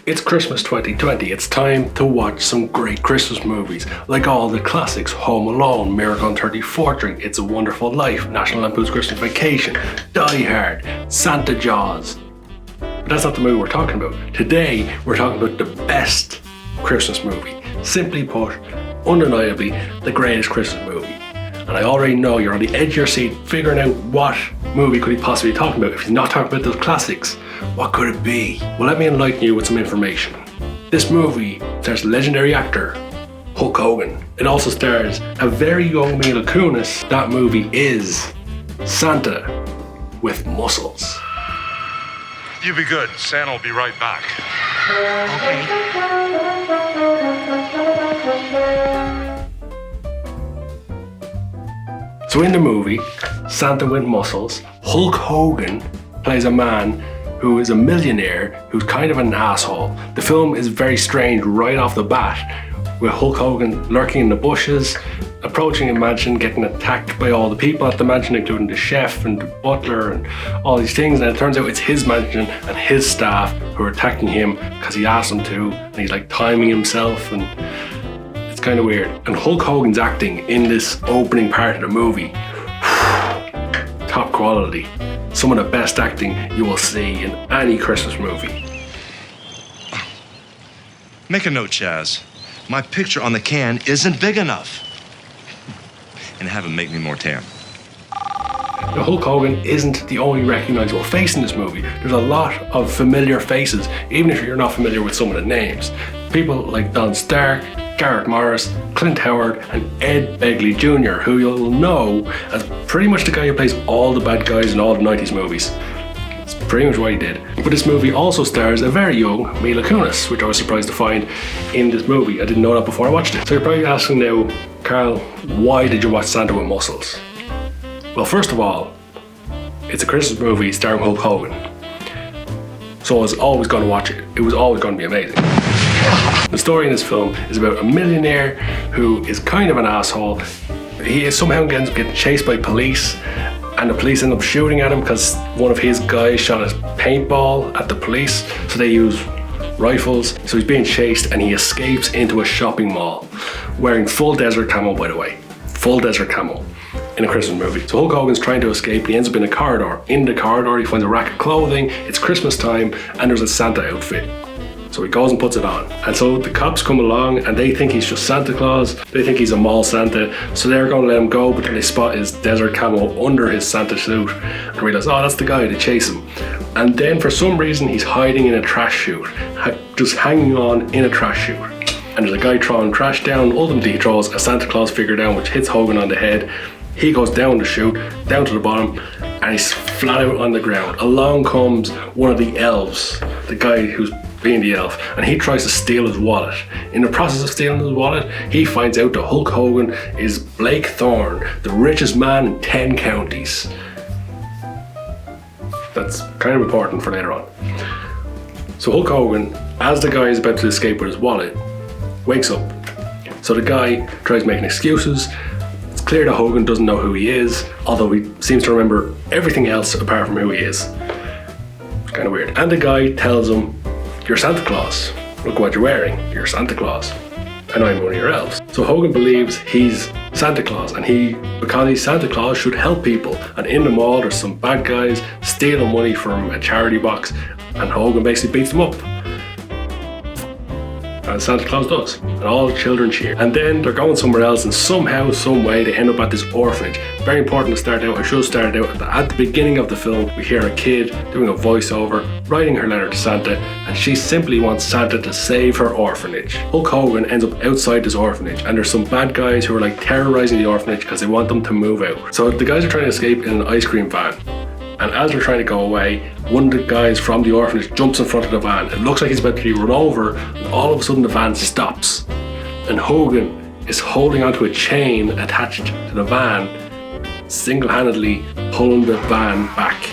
It's Christmas 2020. It's time to watch some great Christmas movies, like all the classics: Home Alone, Miracle on 34th Street, It's a Wonderful Life, National Lampoon's Christmas Vacation, Die Hard, Santa Jaws. But that's not the movie we're talking about. Today, we're talking about the best Christmas movie. Simply put, undeniably, the greatest Christmas movie. And I already know you're on the edge of your seat figuring out what movie could he possibly be talking about. If he's not talking about those classics, what could it be? Well, let me enlighten you with some information. This movie stars legendary actor Hulk Hogan. It also stars a very young Mila Kunis. That movie is Santa with Muscles. You be good. Santa will be right back. So in the movie, Santa with Muscles, Hulk Hogan plays a man who is a millionaire who's kind of an asshole. The film is very strange right off the bat, with Hulk Hogan lurking in the bushes, approaching a mansion, getting attacked by all the people at the mansion, including the chef and the butler and all these things. And it turns out it's his mansion and his staff who are attacking him because he asked them to, and he's like timing himself, and it's kind of weird. And Hulk Hogan's acting in this opening part of the movie, top quality. Some of the best acting you will see in any Christmas movie. Make a note, Chaz. My picture on the can isn't big enough. And have him make me more tan. Now, Hulk Hogan isn't the only recognizable face in this movie. There's a lot of familiar faces, even if you're not familiar with some of the names. People like Don Stark, Garrett Morris, Clint Howard, and Ed Begley Jr., who you'll know as pretty much the guy who plays all the bad guys in all the 90s movies. It's pretty much what he did. But this movie also stars a very young Mila Kunis, which I was surprised to find in this movie. I didn't know that before I watched it. So you're probably asking now, Carl, why did you watch Santa with Muscles? Well, first of all, it's a Christmas movie starring Hulk Hogan. So I was always going to watch it. It was always going to be amazing. The story in this film is about a millionaire who is kind of an asshole. He somehow ends up getting chased by police, and the police end up shooting at him because one of his guys shot a paintball at the police, so they use rifles. So he's being chased and he escapes into a shopping mall wearing full desert camo, by the way. Full desert camo in a Christmas movie. So Hulk Hogan's trying to escape. He ends up in a corridor. In the corridor, he finds a rack of clothing. It's Christmas time and there's a Santa outfit. So he goes and puts it on. And so the cops come along and they think he's just Santa Claus. They think he's a mall Santa. So they're going to let him go, but then they spot his desert camo under his Santa suit and realize, oh, that's the guy. They chase him. And then for some reason, he's hiding in a trash chute, just hanging on in a trash chute. And there's a guy throwing trash down. Ultimately, he throws a Santa Claus figure down, which hits Hogan on the head. He goes down the chute, down to the bottom, and he's flat out on the ground. Along comes one of the elves, the guy who's being the elf, and he tries to steal his wallet. In the process of stealing his wallet, he finds out that Hulk Hogan is Blake Thorne, the richest man in 10 counties. That's kind of important for later on. So Hulk Hogan, as the guy is about to escape with his wallet, wakes up. So the guy tries making excuses. It's clear that Hogan doesn't know who he is, although he seems to remember everything else apart from who he is. It's kind of weird. And the guy tells him, "You're Santa Claus. Look what you're wearing. You're Santa Claus. And I'm one of your elves." So Hogan believes he's Santa Claus, and because he's Santa Claus, should help people. And in the mall, there's some bad guys stealing money from a charity box, and Hogan basically beats them up. As Santa Claus does, and all the children cheer. And then they're going somewhere else, and somehow, some way, they end up at this orphanage. Very important to start out. I should have started out at the beginning of the film. We hear a kid doing a voiceover, writing her letter to Santa, and she simply wants Santa to save her orphanage. Hulk Hogan ends up outside this orphanage, and there's some bad guys who are like terrorizing the orphanage because they want them to move out. So the guys are trying to escape in an ice cream van. And as they're trying to go away, one of the guys from the orphanage jumps in front of the van. It looks like he's about to be run over, and all of a sudden the van stops. And Hogan is holding onto a chain attached to the van, single-handedly pulling the van back,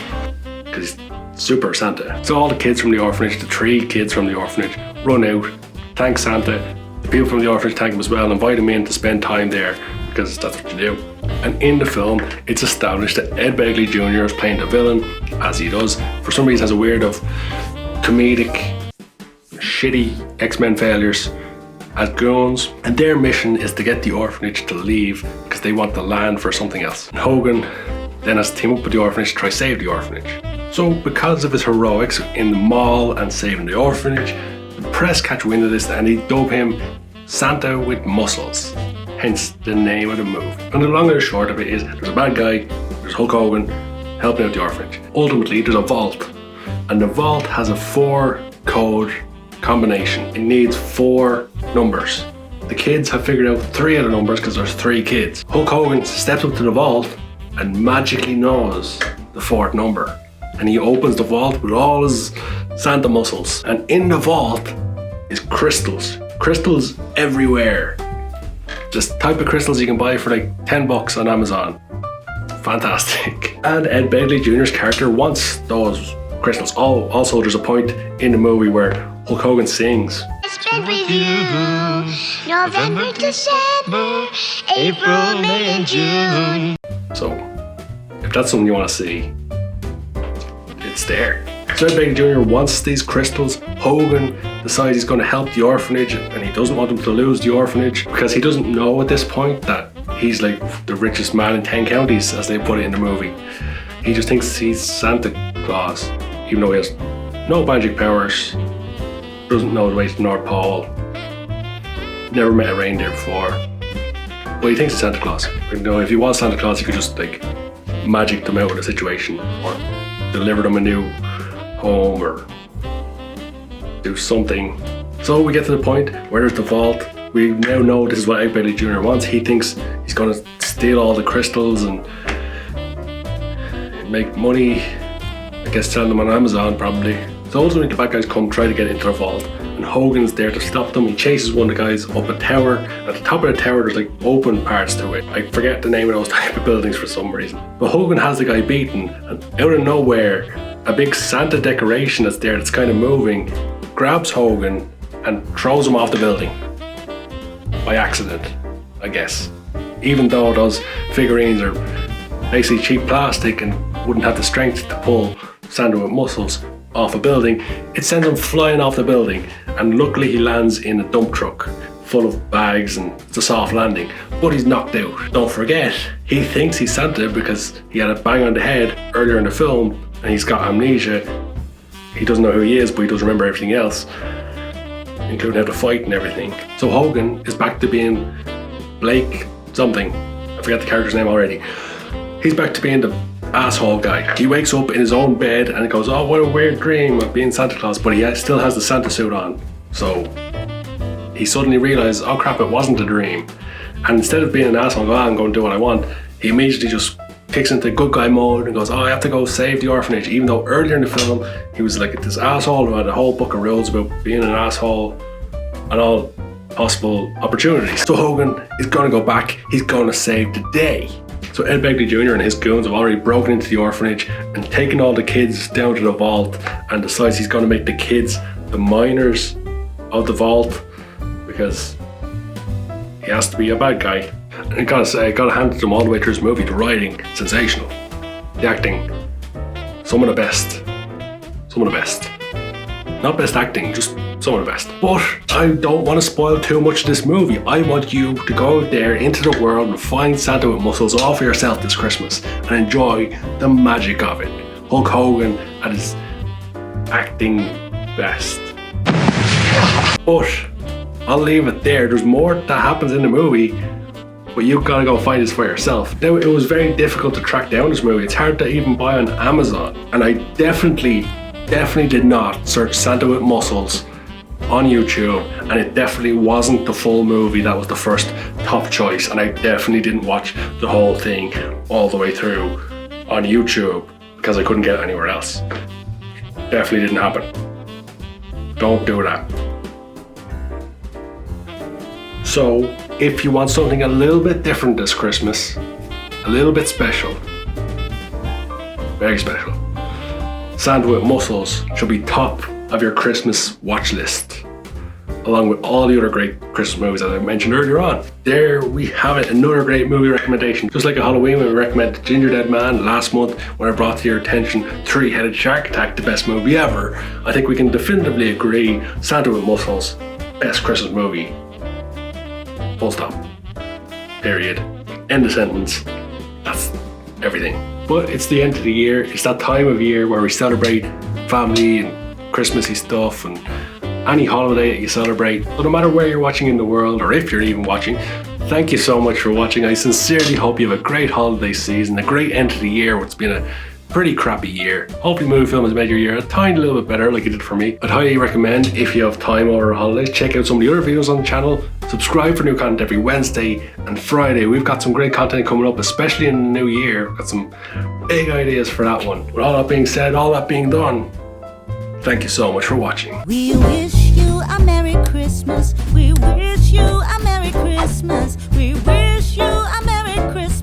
because he's Super Santa. So all the kids from the orphanage, the 3 kids from the orphanage, run out, thank Santa. The people from the orphanage thank him as well and invite him in to spend time there, because that's what you do. And in the film, it's established that Ed Begley Jr. is playing the villain, as he does. For some reason, has a weird of comedic shitty X-Men failures as goons, and their mission is to get the orphanage to leave because they want the land for something else. And Hogan then has to team up with the orphanage to try save the orphanage. So because of his heroics in the mall and saving the orphanage, the press catch wind of this and they dub him Santa with Muscles, hence the name of the movie. And the long and the short of it is, there's a bad guy, there's Hulk Hogan helping out the orphanage. Ultimately, there's a vault, and the vault has a 4-code combination. It needs 4 numbers. The kids have figured out 3 of the numbers because there's 3 kids. Hulk Hogan steps up to the vault and magically knows the 4th number. And he opens the vault with all his Santa muscles. And in the vault is crystals. Crystals everywhere. Just type of crystals you can buy for like $10 on Amazon. Fantastic. And Ed Begley Jr.'s character wants those crystals. Also, there's a point in the movie where Hulk Hogan sings. Spend with you November, December, April, May, and June. So, if that's something you want to see, it's there. So Ed Begley Jr. wants these crystals. Hogan decides he's going to help the orphanage, and he doesn't want them to lose the orphanage because he doesn't know at this point that he's like the richest man in 10 counties, as they put it in the movie. He just thinks he's Santa Claus, even though he has no magic powers, doesn't know the way to the North Pole, never met a reindeer before. But he thinks he's Santa Claus. You know, if he was Santa Claus, he could just like magic them out of the situation, or deliver them a new home, or do something. So we get to the point where there's the vault. We now know this is what Ed Begley Jr. wants. He thinks he's going to steal all the crystals and make money, I guess selling them on Amazon probably. So ultimately the bad guys come, try to get into the vault, and Hogan's there to stop them. He chases one of the guys up a tower. At the top of the tower there's like open parts to it. I forget the name of those type of buildings for some reason. But Hogan has the guy beaten, and out of nowhere a big Santa decoration that's there that's kind of moving grabs Hogan and throws him off the building. By accident, I guess. Even though those figurines are basically cheap plastic and wouldn't have the strength to pull Santa with Muscles off a building, it sends him flying off the building, and luckily he lands in a dump truck full of bags and it's a soft landing, but he's knocked out. Don't forget, he thinks he's Santa because he had a bang on the head earlier in the film and he's got amnesia. He doesn't know who he is, but he does remember everything else, including how to fight and everything. So Hogan is back to being Blake something. I forget the character's name already. He's back to being the asshole guy. He wakes up in his own bed and goes, oh, what a weird dream of being Santa Claus, but he still has the Santa suit on. So he suddenly realizes, oh crap, it wasn't a dream. And instead of being an asshole, go, I'm going to do what I want, he immediately just kicks into good guy mode and goes, oh, I have to go save the orphanage, even though earlier in the film he was like this asshole who had a whole book of rules about being an asshole and all possible opportunities. So Hogan is going to go back, he's going to save the day. So Ed Begley Jr. and his goons have already broken into the orphanage and taken all the kids down to the vault, and decides he's going to make the kids the miners of the vault because he has to be a bad guy. And I gotta say, I gotta hand it to him all the way through this movie. The writing, sensational. The acting, some of the best. Some of the best. Not best acting, just some of the best. But I don't want to spoil too much of this movie. I want you to go out there into the world and find Santa with Muscles all for yourself this Christmas and enjoy the magic of it. Hulk Hogan at his acting best. But I'll leave it there. There's more that happens in the movie, but you've got to go find this for yourself. Now, it was very difficult to track down this movie. It's hard to even buy on Amazon. And I definitely did not search Santa with Muscles on YouTube, and it definitely wasn't the full movie that was the first top choice, and I definitely didn't watch the whole thing all the way through on YouTube because I couldn't get it anywhere else. Definitely didn't happen. Don't do that. So if you want something a little bit different this Christmas, a little bit special, very special, Santa with Muscles should be top of your Christmas watch list. along with all the other great Christmas movies that I mentioned earlier on. There we have it, another great movie recommendation. Just like a Halloween when we recommended Ginger Dead Man last month, when I brought to your attention Three-Headed Shark Attack, the best movie ever, I think we can definitively agree Santa with Muscles, best Christmas movie. Full stop. Period. End of sentence. That's everything. But it's the end of the year. It's that time of year where we celebrate family and Christmassy stuff and any holiday that you celebrate. So no matter where you're watching in the world, or if you're even watching, thank you so much for watching. I sincerely hope you have a great holiday season, a great end to the year. It's been a pretty crappy year. Hopefully Movie Film has made your year a tiny little bit better like it did for me. I'd highly recommend, if you have time over holidays, check out some of the other videos on the channel. Subscribe for new content every Wednesday and Friday. We've got some great content coming up, especially in the new year. We've got some big ideas for that one. With all that being said, all that being done, thank you so much for watching. We wish you a Merry Christmas. We wish you a Merry Christmas. We wish you a Merry Christmas.